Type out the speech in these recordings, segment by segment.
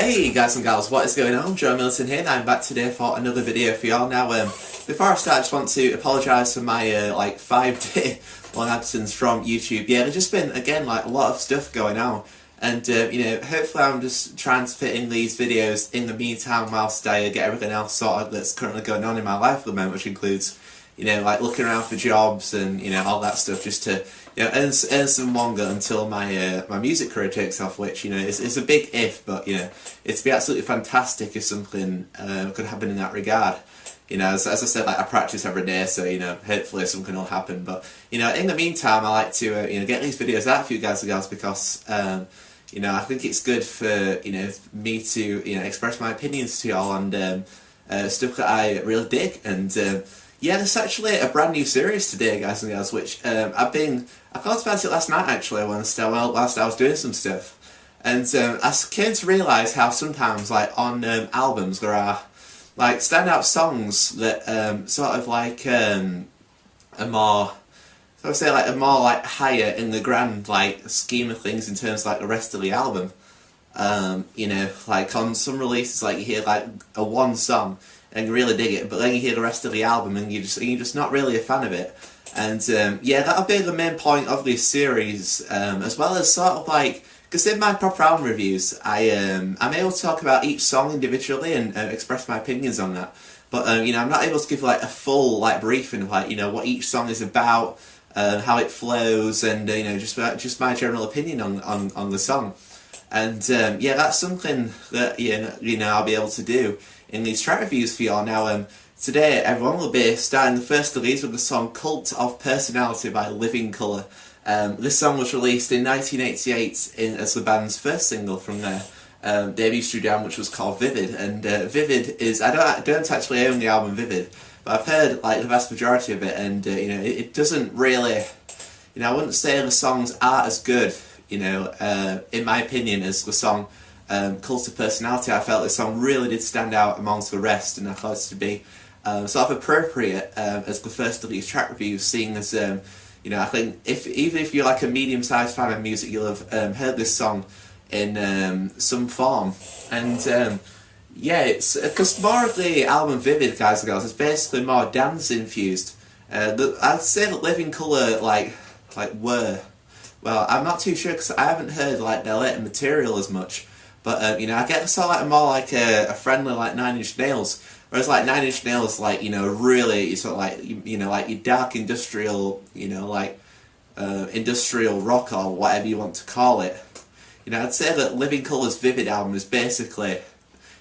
Hey guys and gals, what is going on? Joe Milton here, and I'm back today for another video for y'all. Now, before I start, I just want to apologise for my like 5-day long absence from YouTube. Yeah, there's just been, again, like a lot of stuff going on, and you know, hopefully I'm just trying to fit in these videos in the meantime whilst I get everything else sorted that's currently going on in my life at the moment, which includes, you know, like looking around for jobs and, you know, all that stuff, just to, you know, earn some longer until my my music career takes off, which, you know, is a big if, but, you know, it'd be absolutely fantastic if something could happen in that regard. You know, as I said, like, I practice every day, so, you know, hopefully something will happen. But, you know, in the meantime, I like to, you know, get these videos out for you guys and girls because, you know, I think it's good for, you know, me to, you know, express my opinions to y'all on stuff that I really dig. And, yeah, there's actually a brand new series today, guys and girls, which I thought about it last night, actually, whilst I was doing some stuff. And I came to realise how sometimes, like, on albums, there are, like, standout songs that sort of, like, are more, so I would say, like, are more, like, higher in the grand, like, scheme of things in terms of, like, the rest of the album. You know, like, on some releases, like, you hear, like, a one song, and you really dig it, but then you hear the rest of the album and you're just not really a fan of it. And yeah, that'll be the main point of this series, as well as sort of like, because in my proper album reviews, I'm able to talk about each song individually and express my opinions on that. But you know, I'm not able to give like a full like briefing of like, you know, what each song is about, how it flows, and you know, just my general opinion on the song. And yeah, that's something that you know I'll be able to do in these track reviews for y'all. Now, today everyone will be starting the first of these with the song "Cult of Personality" by Living Colour. This song was released in 1988 as the band's first single from their debut studio album, which was called Vivid. And Vivid is, I don't actually own the album Vivid, but I've heard like the vast majority of it, and you know, it doesn't really, you know, I wouldn't say the songs are as good, you know, in my opinion, as the song Cult of Personality. I felt this song really did stand out amongst the rest, and I thought it to be sort of appropriate as the first of these track reviews, seeing as, you know, I think even if you're like a medium-sized fan of music, you'll have heard this song in some form. And yeah, it's because more of the album Vivid, guys and girls, is basically more dance-infused. I'd say that Living Colour, like were, well, I'm not too sure because I haven't heard like their later material as much. But, you know, I get sort of like more like a friendly like Nine Inch Nails. Whereas like Nine Inch Nails, like, you know, really sort of like, you know, like your dark industrial, you know, like industrial rock or whatever you want to call it. You know, I'd say that Living Colour's Vivid album is basically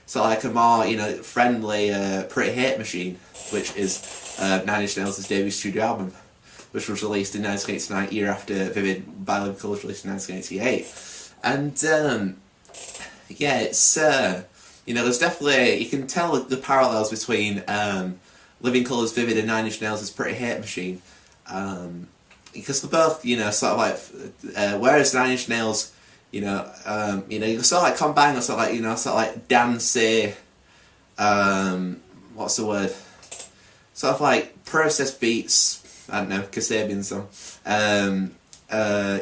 sort of like a more, you know, friendly Pretty Hate Machine, which is Nine Inch Nails' debut studio album, which was released in 1989, year after Vivid by Living Colour was released in 1988. And yeah, it's, you know, there's definitely, you can tell the parallels between Living Colour's Vivid and Nine Inch Nails' Pretty Hate Machine. Because they're both, you know, sort of like, whereas Nine Inch Nails, you know, you sort of like combine, sort of like, you know, sort of like dancey, what's the word? Sort of like processed beats, I don't know, Kasabian song,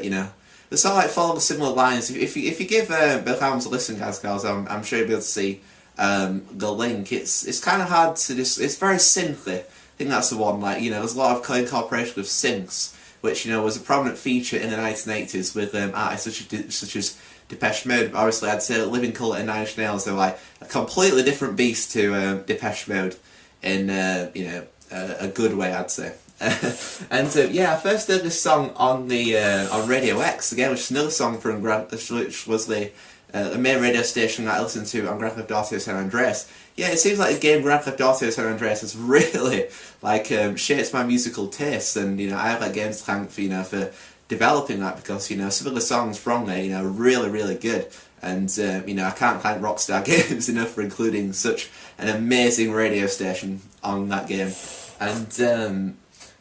you know. They sort of like follow the similar lines. If you give both albums a listen, guys, girls, I'm sure you'll be able to see the link. It's kind of hard to just, it's very synthy. I think that's the one. Like, you know, there's a lot of incorporation of synths, which, you know, was a prominent feature in the 1980s with artists such as Depeche Mode. Obviously, I'd say that Living Colour and Nine Inch Nails are like a completely different beast to Depeche Mode in you know, a good way, I'd say. And yeah, I first heard this song on the on Radio X again, which is another song from which was the main radio station that I listened to on Grand Theft Auto San Andreas. Yeah, it seems like the game Grand Theft Auto San Andreas has really like shaped my musical tastes, and you know, I have like games to thank for, you know, for developing that, because, you know, some of the songs from there, you know, are really good. And you know, I can't thank Rockstar Games enough for including such an amazing radio station on that game. And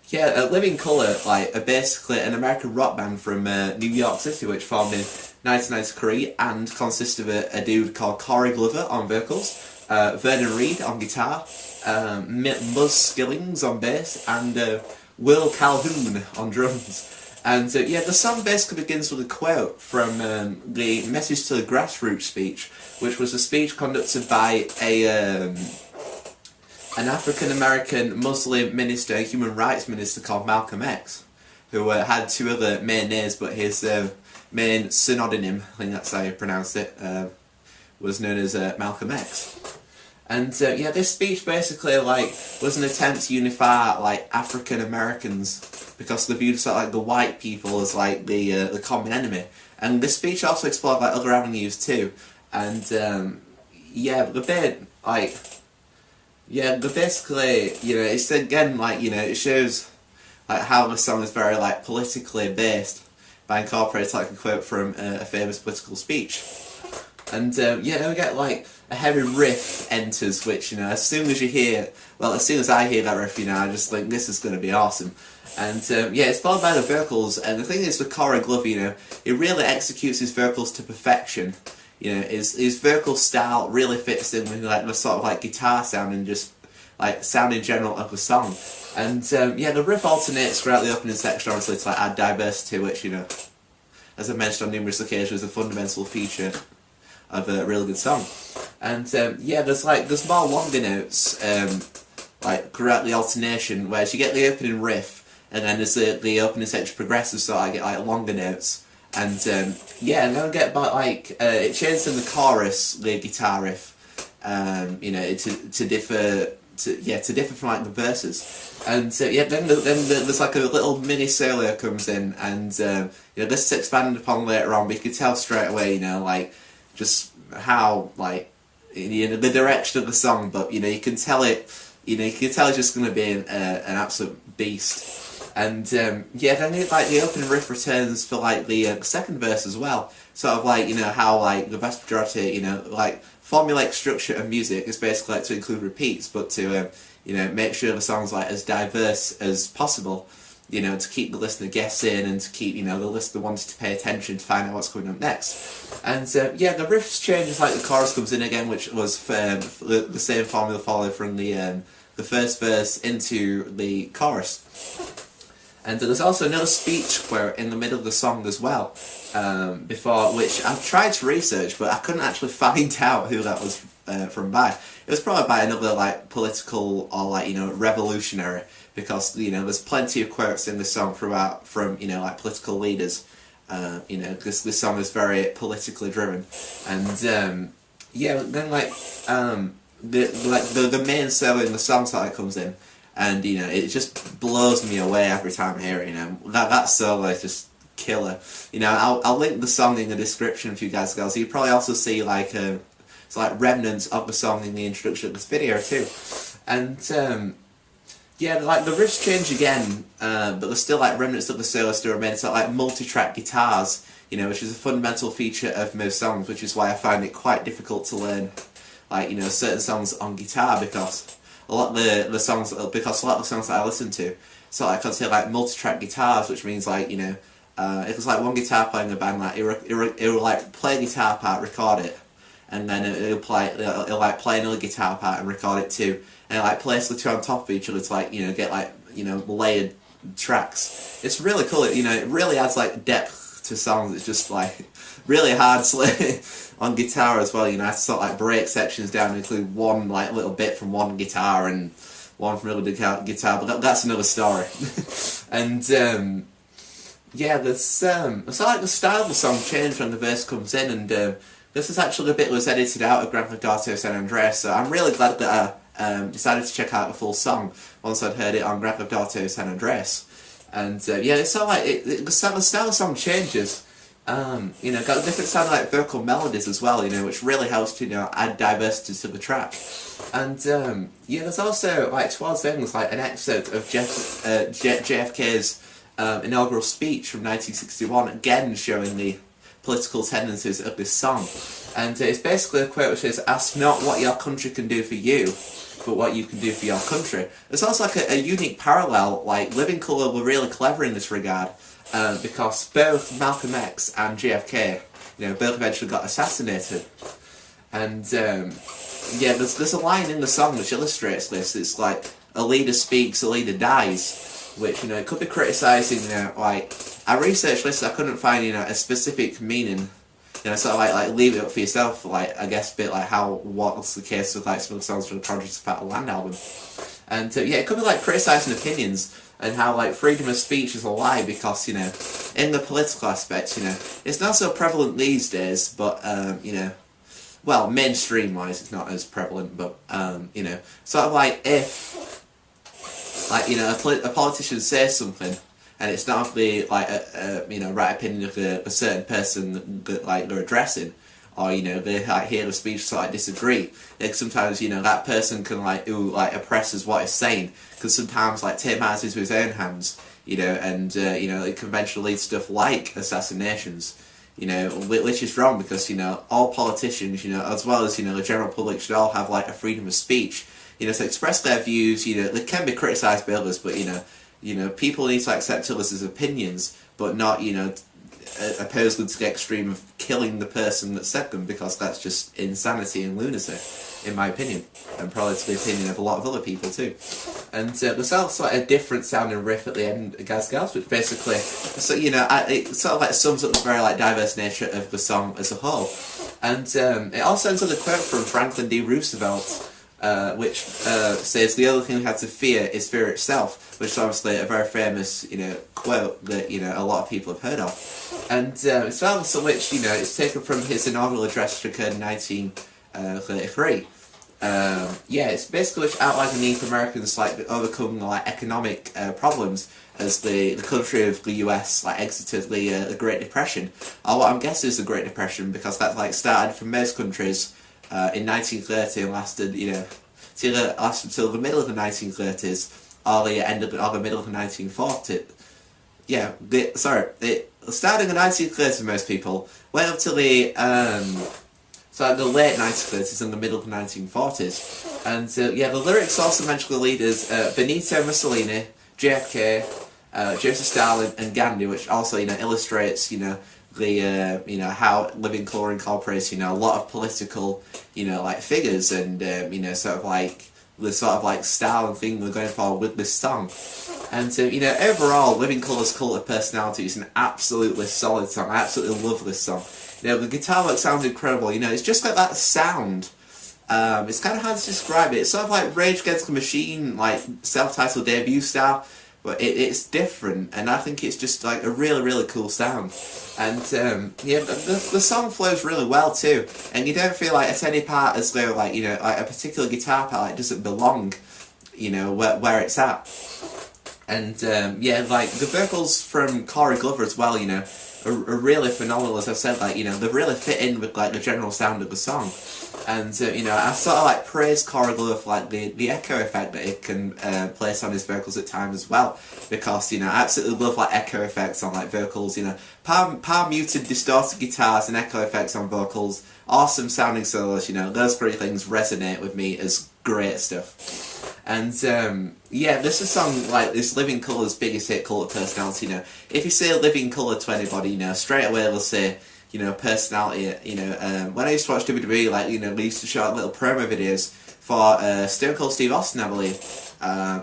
yeah, Living Colour, like, are basically an American rock band from New York City, which formed in 1993 and consists of a dude called Corey Glover on vocals, Vernon Reid on guitar, Buzz Skillings on bass, and Will Calhoun on drums. And yeah, the song basically begins with a quote from the Message to the Grassroots speech, which was a speech conducted by an African-American Muslim minister, a human rights minister called Malcolm X, who had two other main names, but his main synonym, I think that's how you pronounce it, was known as Malcolm X. And yeah, this speech basically was an attempt to unify African Americans, because they viewed sort of the white people as the common enemy. And this speech also explored other avenues too. And yeah, but basically, it's again it shows how the song is very politically based by incorporating a quote from a famous political speech. And yeah, we get a heavy riff enters, which as soon as I hear that riff, I just think this is going to be awesome. And yeah, it's followed by the vocals, and the thing is with Corey Glover, he really executes his vocals to perfection. His vocal style really fits in with the sort of guitar sound and just sound in general of the song. And yeah, the riff alternates throughout the opening section, obviously, to add diversity, which as I've mentioned on numerous occasions, is a fundamental feature of a really good song. And yeah, there's more longer notes throughout the alternation, whereas you get the opening riff, and then as the opening section progresses, so I get longer notes. And yeah, and then I get about it changes in the chorus, the guitar riff, to differ from the verses. And yeah, then there's a little mini solo comes in, and this is expanded upon later on, but you can tell straight away, just how the direction of the song, but you can tell it's just going to be an absolute beast. And yeah, then the opening riff returns for the second verse as well. Sort of how the vast majority formulaic structure of music is basically to include repeats, but to make sure the song's as diverse as possible. To keep the listener guessing and to keep the listener wanting to pay attention to find out what's coming up next. And yeah, the riffs changes the chorus comes in again, which was the same formula followed from the first verse into the chorus. And there's also another speech quote in the middle of the song as well, before which I've tried to research, but I couldn't actually find out who that was from by. It was probably by another political or revolutionary, because there's plenty of quotes in this song throughout from political leaders. This song is very politically driven, and yeah, then the main solo in the song comes in. And it just blows me away every time I hear it. That solo is just killer. I'll link the song in the description for you guys to go. So you probably also see it's remnants of the song in the introduction of this video too. And yeah, the riffs change again, but there's still remnants of the solo still remain. It's multi-track guitars, which is a fundamental feature of most songs, which is why I find it quite difficult to learn certain songs on guitar, because a lot of the songs that I listen to, so I consider multi-track guitars, which means if it's one guitar player in the band, it'll play a guitar part, record it, and then it'll play another guitar part and record it too, and place the two on top of each other to get layered tracks. It's really cool. It really adds depth to songs. It's just really hard on guitar as well. I have to sort of break sections down and include one little bit from one guitar and one from another guitar, but that's another story. And yeah, there's so the style of the song changed when the verse comes in, and this is actually a bit that was edited out of Grand Theft Auto San Andreas, so I'm really glad that I decided to check out the full song once I'd heard it on Grand Theft Auto San Andreas. And yeah, it's so the style of the song changes. Got a different sound vocal melodies as well, which really helps to add diversity to the track. And yeah, there's also towards the end there's an episode of JFK's inaugural speech from 1961, again showing the political tendencies of this song. And it's basically a quote which says, "Ask not what your country can do for you, but what you can do for your country." There's also a unique parallel. Living Colour were really clever in this regard. Because both Malcolm X and JFK, both eventually got assassinated. And yeah, there's a line in the song which illustrates this. It's a leader speaks, a leader dies, which it could be criticising I researched this, I couldn't find, you know, a specific meaning. You know, sort of like leave it up for yourself, like, I guess, a bit like what's the case with, like, some of the songs from the Project Fat Land album. And, yeah, it could be, like, criticising opinions, and how, like, freedom of speech is a lie, because, you know, in the political aspect, you know, it's not so prevalent these days, but, you know, well, mainstream-wise, it's not as prevalent, but, you know, sort of like, if, like, you know, a politician says something, and it's not really like a you know, right opinion of a certain person that, like, they're addressing, or, you know, they, like, hear the speech, so, like, disagree. Like, sometimes, you know, that person can, like, oppresses what it's saying, because sometimes, like, take matters into his own hands, you know, and you know, it can eventually lead to stuff like assassinations, you know, which is wrong, because, you know, all politicians, you know, as well as, you know, the general public, should all have, like, a freedom of speech, you know, to express their views. You know, they can be criticised by others, but, you know, people need to accept others as opinions, but not, you know, oppose them to the extreme of killing the person that said them, because that's just insanity and lunacy, in my opinion, and probably to the opinion of a lot of other people too. And there's also like a different sounding riff at the end of Gaz Gals, which basically, so, you know, it sort of like sums up the very, like, diverse nature of the song as a whole. And it also ends with a quote from Franklin D. Roosevelt, which says, "The other thing we have to fear is fear itself," which is obviously a very famous, you know, quote that, you know, a lot of people have heard of. And it's also which, you know, it's taken from his inaugural address, which occurred in 1933. Yeah, it's basically which outlined the need for Americans, like, to overcome, like, economic problems as the country of the US, like, exited the Great Depression, or what I'm guessing is the Great Depression, because that, like, started from most countries in 1930 and lasted, you know, till the middle of the 1930s, or the end of or the middle of the 1940s. Yeah, it started in the 1930s for most people, went up to the the late 1930s and the middle of the 1940s. And yeah, the lyrics also mention the leaders Benito Mussolini, JFK, Joseph Stalin, and Gandhi, which also, you know, illustrates, you know, the you know, how Living Colour incorporates, you know, a lot of political, you know, like, figures, and you know, sort of like the sort of like style and thing we're going for with this song. And you know, overall, Living Colour's Cult of Personality is an absolutely solid song. I absolutely love this song. You know, the guitar work sounds incredible. You know, it's just like that sound. It's kind of hard to describe it. It's sort of like Rage Against the Machine, like, self-titled debut style, but it's different, and I think it's just like a really, really cool sound. And yeah, the song flows really well too, and you don't feel like at any part as though, like, you know, like a particular guitar part, like, doesn't belong, you know, where it's at. And yeah, like, the vocals from Corey Glover as well, you know, are really phenomenal. As I've said, like, you know, they really fit in with, like, the general sound of the song. And you know, I sort of, like, praise Corey Glover for, like, the echo effect that it can place on his vocals at times as well, because, you know, I absolutely love, like, echo effects on, like, vocals. You know, power muted distorted guitars and echo effects on vocals, awesome sounding solos. You know, those three things resonate with me as great stuff. And yeah, this is a song, like, this Living Colour's biggest hit, Cult of Personality. You know, if you say Living Colour to anybody, you know, straight away they'll say, you know, personality. You know, when I used to watch WWE, like, you know, they used to show little promo videos for Stone Cold Steve Austin, I believe,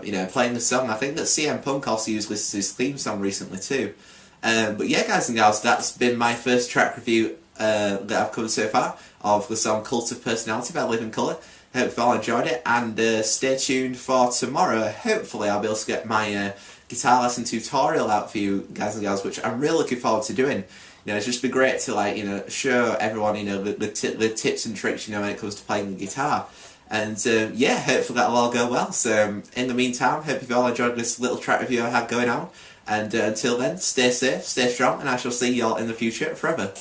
you know, playing the song. I think that CM Punk also used this as his theme song recently too. But yeah, guys and gals, that's been my first track review that I've covered so far of the song Cult of Personality by Living Colour. Hope you all enjoyed it, and stay tuned for tomorrow. Hopefully I'll be able to get my guitar lesson tutorial out for you guys and gals, which I'm really looking forward to doing. You know, it's just be great to, like, you know, show everyone, you know, the tips and tricks, you know, when it comes to playing the guitar. And yeah, hopefully that'll all go well. So in the meantime, hope you've all enjoyed this little track review I have going on. And until then, stay safe, stay strong, and I shall see you all in the future forever.